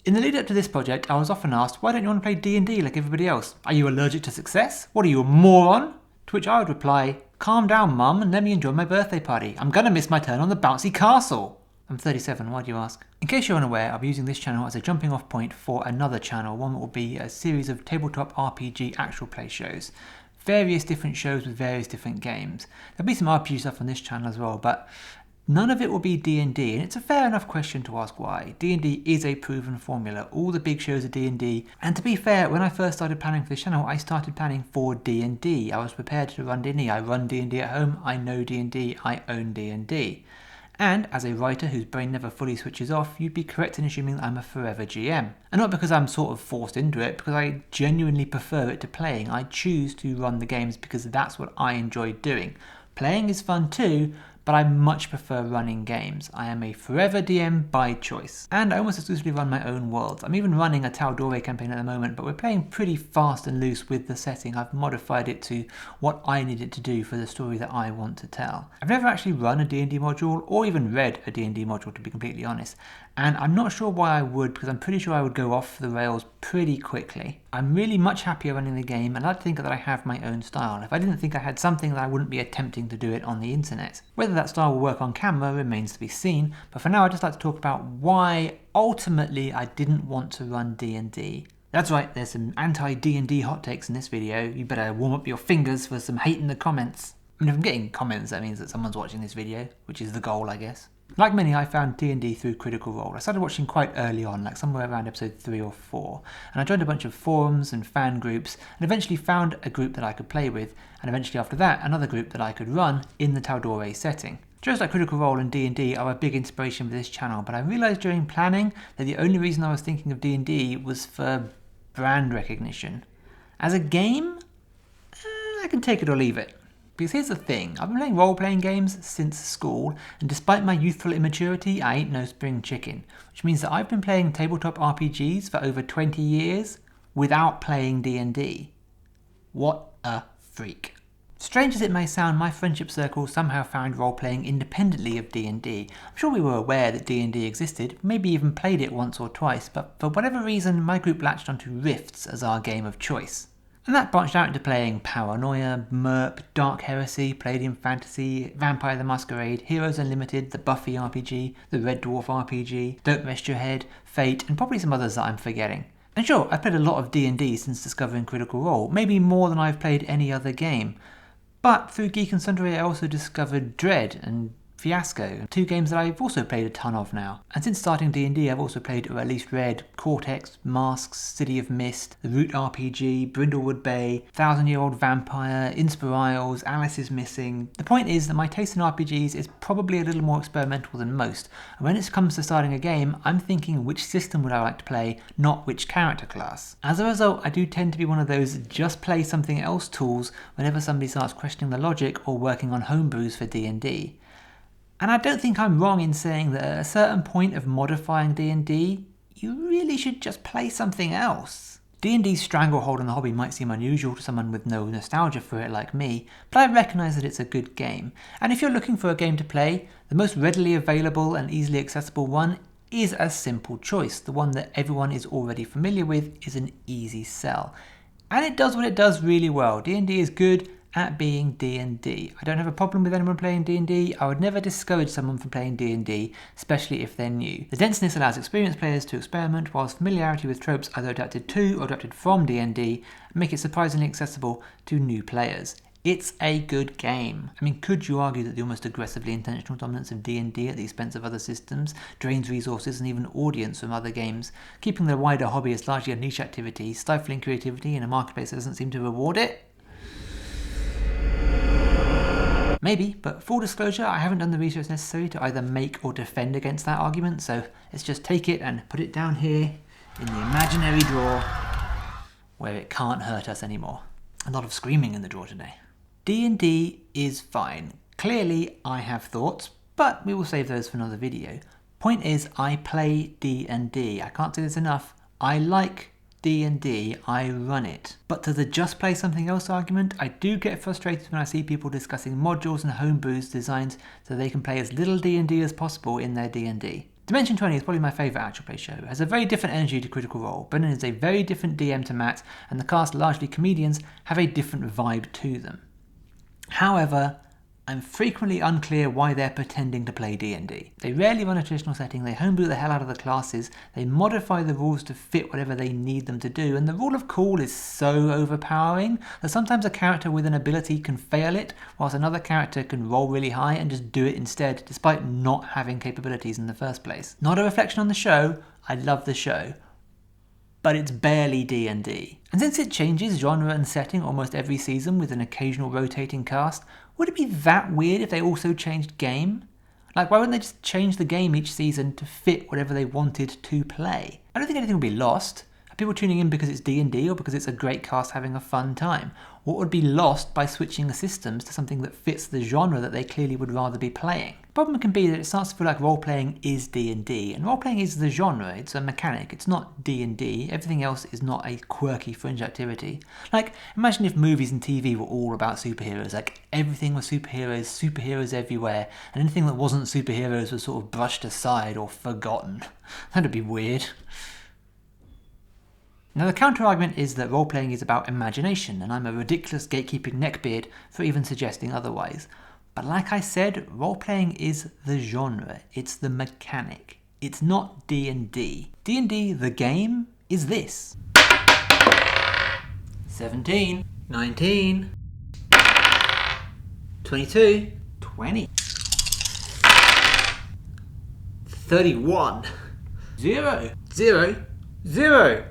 In the lead up to this project, I was often asked, why don't you want to play D&D like everybody else? Are you allergic to success? What are you, a moron? To which I would reply, calm down mum and let me enjoy my birthday party. I'm gonna miss my turn on the bouncy castle. I'm 37, why do you ask? In case you're unaware, I'll be using this channel as a jumping off point for another channel, one that will be a series of tabletop RPG actual play shows. Various different shows with various different games. There'll be some RPG stuff on this channel as well, but none of it will be D&D, and it's a fair enough question to ask why. D&D is a proven formula. All the big shows are D&D, and to be fair, when I first started planning for this channel, I started planning for D&D. I was prepared to run D&D. I run D&D at home, I know D&D, I own D&D. And as a writer whose brain never fully switches off, you'd be correct in assuming that I'm a forever GM. And not because I'm sort of forced into it, because I genuinely prefer it to playing. I choose to run the games because that's what I enjoy doing. Playing is fun too, but I much prefer running games. I am a forever DM by choice. And I almost exclusively run my own worlds. I'm even running a Taldore campaign at the moment, but we're playing pretty fast and loose with the setting. I've modified it to what I need it to do for the story that I want to tell. I've never actually run a D&D module, or even read a D&D module to be completely honest. And I'm not sure why I would, because I'm pretty sure I would go off the rails pretty quickly. I'm really much happier running the game, and I like to think that I have my own style. If I didn't think I had something, then I wouldn't be attempting to do it on the internet. Whether that style will work on camera remains to be seen, but for now I'd just like to talk about why ultimately I didn't want to run D&D. That's right, there's some anti-D&D hot takes in this video. You better warm up your fingers for some hate in the comments. I mean, if I'm getting comments, that means that someone's watching this video, which is the goal, I guess. Like many, I found D&D through Critical Role. I started watching quite early on, like somewhere around episode 3 or 4, and I joined a bunch of forums and fan groups, and eventually found a group that I could play with, and eventually after that, another group that I could run in the Taldore setting. Shows like Critical Role and D&D are a big inspiration for this channel, but I realised during planning that the only reason I was thinking of D&D was for brand recognition. As a game, I can take it or leave it. Because here's the thing, I've been playing role-playing games since school, and despite my youthful immaturity, I ain't no spring chicken. Which means that I've been playing tabletop RPGs for over 20 years without playing D&D. What a freak. Strange as it may sound, my friendship circle somehow found role-playing independently of D&D. I'm sure we were aware that D&D existed, maybe even played it once or twice, but for whatever reason, my group latched onto Rifts as our game of choice. And that branched out into playing Paranoia, MERP, Dark Heresy, Palladium Fantasy, Vampire the Masquerade, Heroes Unlimited, the Buffy RPG, the Red Dwarf RPG, Don't Rest Your Head, Fate, and probably some others that I'm forgetting. And sure, I've played a lot of D&D since discovering Critical Role, maybe more than I've played any other game. But through Geek and Sundry I also discovered Dread and Fiasco, two games that I've also played a ton of now. And since starting D&D I've also played, or at least read, Cortex, Masks, City of Mist, The Root RPG, Brindlewood Bay, 1000-Year-Old Vampire, Inspirials, Alice is Missing. The point is that my taste in RPGs is probably a little more experimental than most, and when it comes to starting a game, I'm thinking which system would I like to play, not which character class. As a result, I do tend to be one of those just play something else tools whenever somebody starts questioning the logic or working on homebrews for D&D. And I don't think I'm wrong in saying that at a certain point of modifying D&D, you really should just play something else. D&D's stranglehold on the hobby might seem unusual to someone with no nostalgia for it like me, but I recognise that it's a good game. And if you're looking for a game to play, the most readily available and easily accessible one is a simple choice. The one that everyone is already familiar with is an easy sell. And it does what it does really well. D&D is good at being D&D. I don't have a problem with anyone playing D&D. I would never discourage someone from playing D&D, especially if they're new. The denseness allows experienced players to experiment, whilst familiarity with tropes either adapted to or adapted from D&D make it surprisingly accessible to new players. It's a good game. I mean, could you argue that the almost aggressively intentional dominance of D&D at the expense of other systems drains resources and even audience from other games, keeping the wider hobby as largely a niche activity, stifling creativity in a marketplace that doesn't seem to reward it? Maybe, but full disclosure, I haven't done the research necessary to either make or defend against that argument, so let's just take it and put it down here in the imaginary drawer where it can't hurt us anymore. A lot of screaming in the drawer today. D&D is fine. Clearly, I have thoughts, but we will save those for another video. Point is, I play D&D. I can't say this enough. I like D&D, I run it. But to the just play something else argument, I do get frustrated when I see people discussing modules and homebrews designed so they can play as little D&D as possible in their D&D. Dimension 20 is probably my favourite actual play show. It has a very different energy to Critical Role. Brendan is a very different DM to Matt, and the cast, largely comedians, have a different vibe to them. However, I'm frequently unclear why they're pretending to play D&D. They rarely run a traditional setting, they homebrew the hell out of the classes, they modify the rules to fit whatever they need them to do, and the rule of cool is so overpowering that sometimes a character with an ability can fail it, whilst another character can roll really high and just do it instead, despite not having capabilities in the first place. Not a reflection on the show, I love the show, but it's barely D&D. And since it changes genre and setting almost every season with an occasional rotating cast, would it be that weird if they also changed game? Like, why wouldn't they just change the game each season to fit whatever they wanted to play? I don't think anything would be lost. Are people tuning in because it's D&D or because it's a great cast having a fun time? What would be lost by switching the systems to something that fits the genre that they clearly would rather be playing? The problem can be that it starts to feel like role-playing is D&D, and role-playing is the genre, it's a mechanic, it's not D&D, everything else is not a quirky fringe activity. Like, imagine if movies and TV were all about superheroes, like everything was superheroes, superheroes everywhere, and anything that wasn't superheroes was sort of brushed aside or forgotten. That'd be weird. Now the counter-argument is that role-playing is about imagination, and I'm a ridiculous gatekeeping neckbeard for even suggesting otherwise. But like I said, role-playing is the genre, it's the mechanic. It's not D&D. D&D, the game, is this. 17, 19, 22, 20, 31, 0, 0, 0.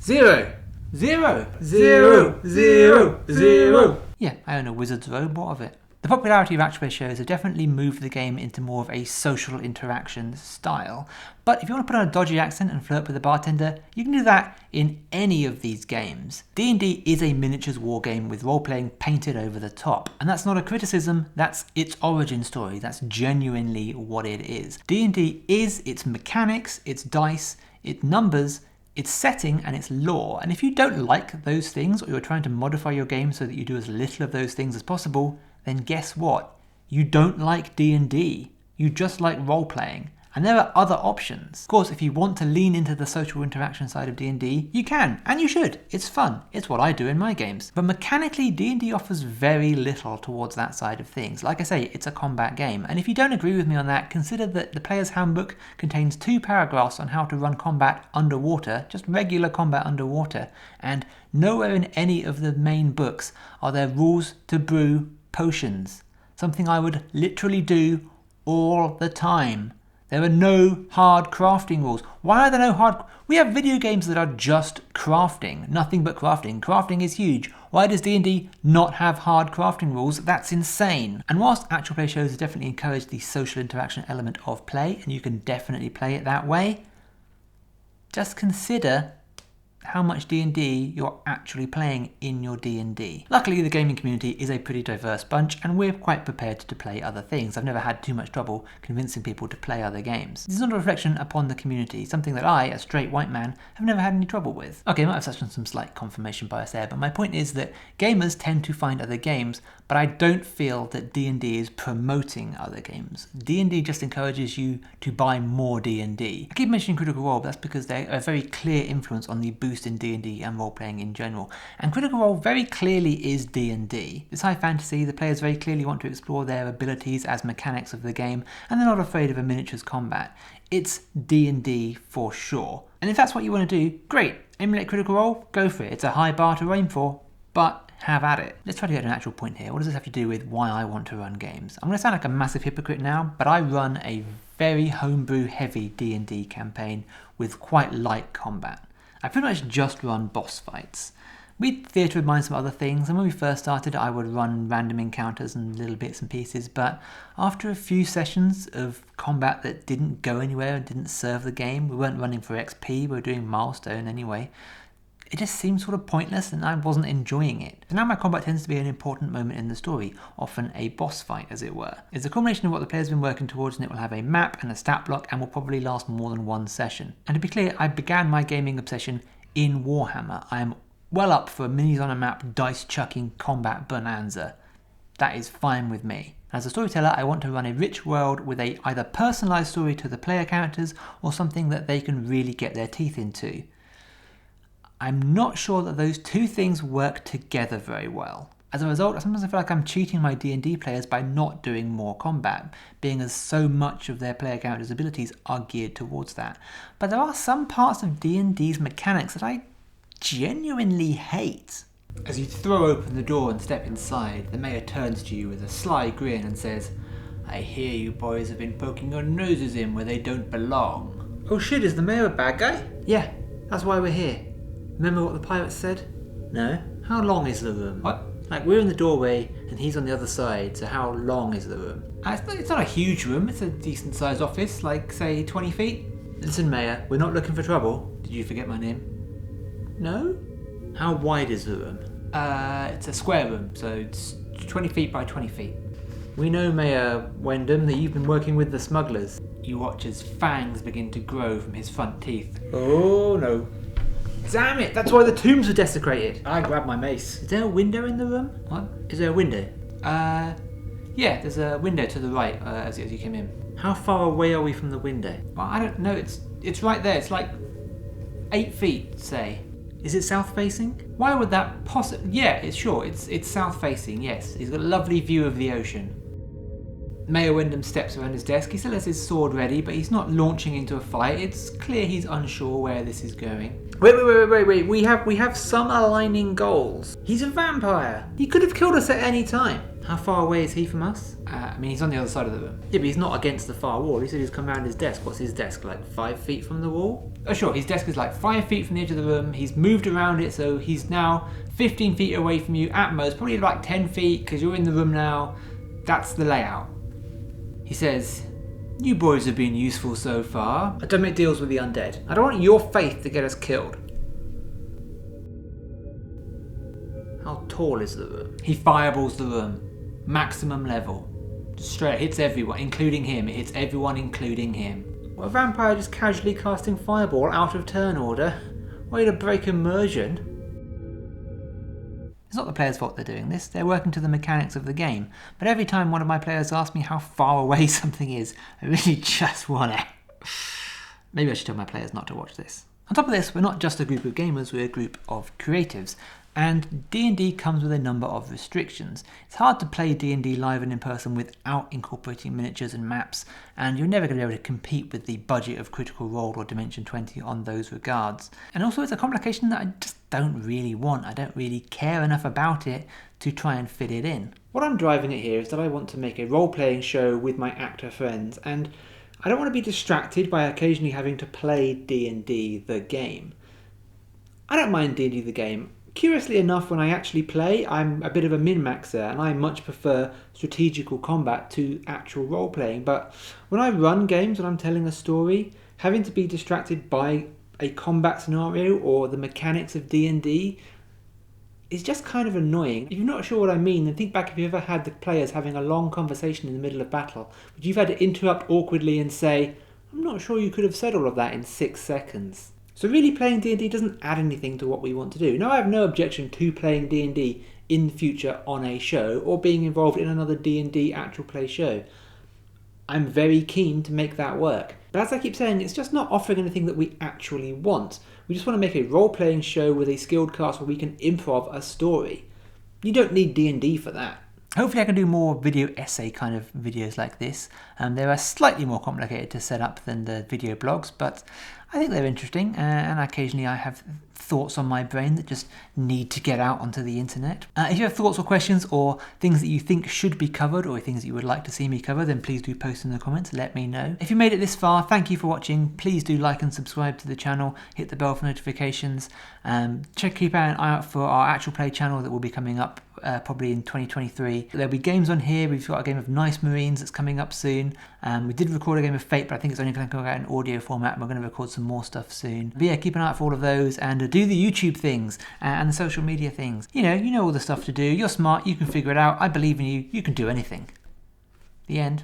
0, 0, 0, 0, 0. Yeah, I own a wizard's robe, what of it? The popularity of actual play shows have definitely moved the game into more of a social interaction style, but if you want to put on a dodgy accent and flirt with a bartender, you can do that in any of these games. D&D is a miniatures war game with role-playing painted over the top, and that's not a criticism, that's its origin story, that's genuinely what it is. D&D is its mechanics, its dice, its numbers, its setting and its lore, and if you don't like those things or you're trying to modify your game so that you do as little of those things as possible, then guess what? You don't like D&D. You just like role-playing. And there are other options. Of course, if you want to lean into the social interaction side of D&D, you can, and you should. It's fun. It's what I do in my games. But mechanically, D&D offers very little towards that side of things. Like I say, it's a combat game. And if you don't agree with me on that, consider that the Player's Handbook contains 2 paragraphs on how to run combat underwater, just regular combat underwater. And nowhere in any of the main books are there rules to brew potions. Something I would literally do all the time. There are no hard crafting rules. Why are there no hard... We have video games that are just crafting. Nothing but crafting. Crafting is huge. Why does D&D not have hard crafting rules? That's insane. And whilst actual play shows definitely encourage the social interaction element of play, and you can definitely play it that way, just consider how much D&D you're actually playing in your D&D. Luckily, the gaming community is a pretty diverse bunch, and we're quite prepared to play other things. I've never had too much trouble convincing people to play other games. This is not a reflection upon the community, something that I, a straight white man, have never had any trouble with. Okay, I might have touched on some slight confirmation bias there, but my point is that gamers tend to find other games, but I don't feel that D&D is promoting other games. D&D just encourages you to buy more D&D. I keep mentioning Critical Role, but that's because they're a very clear influence on the boost in D&D and role-playing in general. And Critical Role very clearly is D&D. It's high fantasy, the players very clearly want to explore their abilities as mechanics of the game, and they're not afraid of a miniatures combat. It's D&D for sure. And if that's what you want to do, great. Emulate Critical Role, go for it. It's a high bar to aim for, but have at it. Let's try to get to an actual point here. What does this have to do with why I want to run games? I'm going to sound like a massive hypocrite now, but I run a very homebrew heavy D&D campaign with quite light combat. I pretty much just run boss fights. We'd theatre in mind some other things, and when we first started I would run random encounters and little bits and pieces, but after a few sessions of combat that didn't go anywhere and didn't serve the game, we weren't running for XP, we were doing milestone anyway, it just seemed sort of pointless and I wasn't enjoying it. So now my combat tends to be an important moment in the story, often a boss fight as it were. It's a combination of what the player's been working towards, and it will have a map and a stat block and will probably last more than one session. And to be clear, I began my gaming obsession in Warhammer. I am well up for a minis on a map, dice chucking combat bonanza. That is fine with me. As a storyteller, I want to run a rich world with a either personalised story to the player characters or something that they can really get their teeth into. I'm not sure that those two things work together very well. As a result, sometimes I feel like I'm cheating my D&D players by not doing more combat, being as so much of their player characters' abilities are geared towards that. But there are some parts of D&D's mechanics that I genuinely hate. As you throw open the door and step inside, the mayor turns to you with a sly grin and says, "I hear you boys have been poking your noses in where they don't belong." Oh shit, is the mayor a bad guy? Yeah, that's why we're here. Remember what the pirates said? No? How long is the room? What? Like, we're in the doorway and he's on the other side, so how long is the room? It's not a huge room, it's a decent sized office, like say 20 feet. Listen, Mayor, we're not looking for trouble. Did you forget my name? No? How wide is the room? It's a square room, so it's 20 feet by 20 feet. We know, Mayor Wyndham, that you've been working with the smugglers. You watch as fangs begin to grow from his front teeth. Oh no. Damn it, that's why the tombs were desecrated. I grabbed my mace. Is there a window in the room? What? Is there a window? Yeah, there's a window to the right as you came in. How far away are we from the window? Well, I don't know, it's right there. It's like 8 feet, say. Is it south facing? Why would that possibly... Yeah, it's south facing, yes. He's got a lovely view of the ocean. Mayor Wyndham steps around his desk. He still has his sword ready, but he's not launching into a fight. It's clear he's unsure where this is going. Wait. We have some aligning goals. He's a vampire. He could have killed us at any time. How far away is he from us? I mean, he's on the other side of the room. Yeah, but he's not against the far wall. He said he's come around his desk. What's his desk, like 5 feet from the wall? Oh, sure, his desk is like 5 feet from the edge of the room. He's moved around it, so he's now 15 feet away from you at most, probably like 10 feet, because you're in the room now. That's the layout. He says, "You boys have been useful so far. I don't make deals with the undead. I don't want your faith to get us killed." How tall is the room? He fireballs the room. Maximum level. Just straight, hits everyone, including him. It hits everyone, including him. Well, a vampire just casually casting fireball out of turn order. Way to break immersion. It's not the players' fault they're doing this, they're working to the mechanics of the game. But every time one of my players asks me how far away something is, I really just wanna... Maybe I should tell my players not to watch this. On top of this, we're not just a group of gamers, we're a group of creatives. And D&D comes with a number of restrictions. It's hard to play D&D live and in person without incorporating miniatures and maps, and you're never going to be able to compete with the budget of Critical Role or Dimension 20 on those regards. And also it's a complication that I just don't really want. I don't really care enough about it to try and fit it in. What I'm driving at here is that I want to make a role-playing show with my actor friends, and I don't want to be distracted by occasionally having to play D&D the game. I don't mind D&D the game. Curiously enough, when I actually play, I'm a bit of a min-maxer and I much prefer strategical combat to actual role-playing. But when I run games and I'm telling a story, having to be distracted by a combat scenario or the mechanics of D&D is just kind of annoying. If you're not sure what I mean, then think back if you ever had the players having a long conversation in the middle of battle, but you've had to interrupt awkwardly and say, "I'm not sure you could have said all of that in 6 seconds." So really playing D&D doesn't add anything to what we want to do. Now, I have no objection to playing D&D in the future on a show or being involved in another D&D actual play show. I'm very keen to make that work. But as I keep saying, it's just not offering anything that we actually want. We just want to make a role-playing show with a skilled cast where we can improv a story. You don't need D&D for that. Hopefully I can do more video essay kind of videos like this. They are slightly more complicated to set up than the video blogs, but I think they're interesting, and occasionally I have thoughts on my brain that just need to get out onto the internet. If you have thoughts or questions or things that you think should be covered or things that you would like to see me cover, then please do post in the comments, let me know. If you made it this far, thank you for watching. Please do like and subscribe to the channel, hit the bell for notifications. Keep an eye out for our actual play channel that will be coming up probably in 2023. There'll be games on here. We've got a game of Nice Marines that's coming up soon. We did record a game of Fate, but I think it's only going to go out in audio format, and we're going to record some more stuff soon. But yeah, keep an eye out for all of those, and do the YouTube things and the social media things. You know all the stuff to do. You're smart, you can figure it out. I believe in you, you can do anything. The end.